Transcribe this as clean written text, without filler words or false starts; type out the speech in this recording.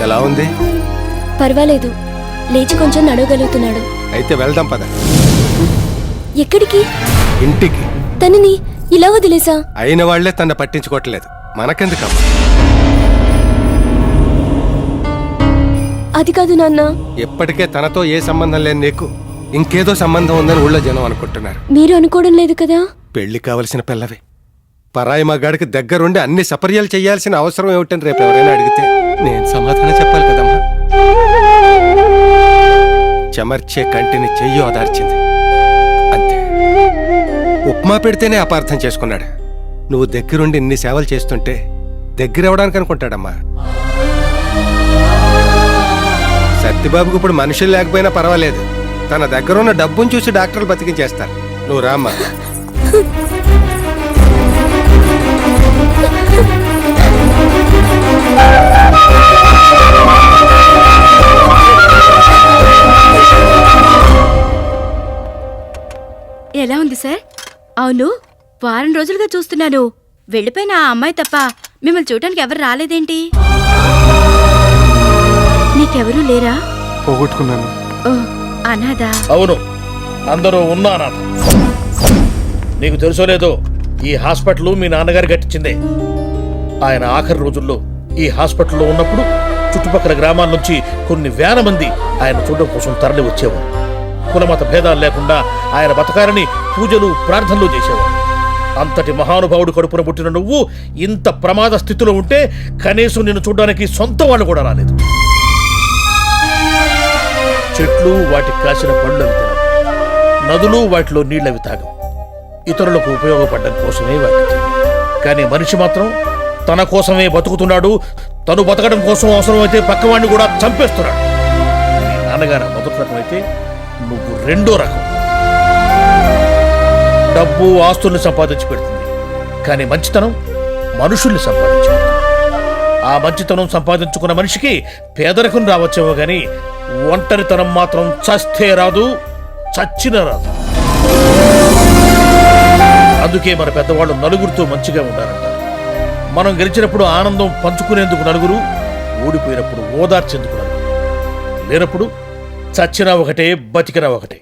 ఎలా ఉంది? పర్వాలేదు, లేచి కొంచెం నడవగలుగుతున్నాడు. అయితే వెళ్దాం పద. ఎక్కడికి? ఇంటికి. తనని ఇలా వదిలేసా? అయిన వాళ్లే తన పట్టించుకోవట్లేదు, మనకెందుకమ్మా? అది కాదు నాన్న. ఎప్పటికే తనతో ఏ సంబంధం లేని నీకు ఇంకేదో సంబంధం ఉందని ఊళ్ళో జనం అనుకుంటున్నారు. మీరు అనుకోవడం లేదు కదా? పెళ్లి కావలసిన పిల్లవి. పరాయి మగాడికి దగ్గరుండి అన్ని సపర్యాలు చేయాల్సిన అవసరం ఏమిటని రేపు ఎవరైనా అడిగితే నేను సమాధానం చెప్పాలి కదమ్మా. చెమర్చే కంటిని చెయ్యి ఓదార్చింది అంతే. ఉప్మా పెడితేనే అపార్థం చేసుకున్నాడు. నువ్వు దగ్గరుండి ఇన్ని సేవలు చేస్తుంటే దగ్గరవడానికి అనుకుంటాడమ్మా. సత్యబాబుకు ఇప్పుడు మనుషులు లేకపోయినా పర్వాలేదు, తన దగ్గరున్న డబ్బును చూసి డాక్టర్లు బతికించేస్తారు. నువ్వు రామ్మా. ఎలా ఉంది సార్? అవును, వారం రోజులుగా చూస్తున్నాను. వెళ్ళిపోయిన ఆ అమ్మాయి తప్ప మిమ్మల్ని చూడటానికి ఎవరు రాలేదేంటి? నీకెవరూ లేరా? పోగొట్టుకున్నాను. ఓ, అనాథా? అవును, అందరూ ఉన్నా అనాథ. నీకు తెలుసో లేదో, ఈ హాస్పిటల్ మీ నాన్నగారు కట్టించిందే. ఆయన ఆఖరి రోజుల్లో ఈ హాస్పిటల్లో ఉన్నప్పుడు చుట్టుపక్కల గ్రామాల నుంచి కొన్ని వేల మంది ఆయన చూడడం కోసం తరలి వచ్చేవారు. కులమత భేదాలు లేకుండా ఆయన బతకాలని పూజలు ప్రార్థనలు చేసేవారు. అంతటి మహానుభావుడు కడుపున పుట్టిన నువ్వు ఇంత ప్రమాద స్థితిలో ఉంటే కనీసం నిన్ను చూడడానికి సొంత వాళ్ళు కూడా రాలేదు. చెట్లు వాటికి కాసిన పళ్ళు అవి తినవు, నదులు వాటిలో నీళ్ళవి తాగవు. ఇతరులకు ఉపయోగపడడం కోసమే వాటి. కానీ మనిషి మాత్రం తన కోసమే బతుకుతున్నాడు. తను బతకడం కోసం అవసరమైతే పక్కవాడిని కూడా చంపేస్తున్నాడు. మీ నాన్నగారు మొదటి రకం అయితే నువ్వు రెండో రకం. డబ్బు ఆస్తుల్ని సంపాదించి పెడుతుంది, కానీ మంచితనం మనుషుల్ని సంపాదించి పెడుతుంది. ఆ మంచితనం సంపాదించుకున్న మనిషికి పేదరికం రావచ్చేమో గాని ఒంటరితనం మాత్రం చస్తే రాదు, చచ్చిన రాదు. అందుకే మన పెద్దవాళ్ళు నలుగురితో మంచిగా ఉండాలంటారు. మనం గెలిచినప్పుడు ఆనందం పంచుకునేందుకు నలుగురు, ఓడిపోయినప్పుడు ఓదార్చేందుకు నలుగురు, లేనప్పుడు చచ్చినా ఒకటే, బతికినా ఒకటే.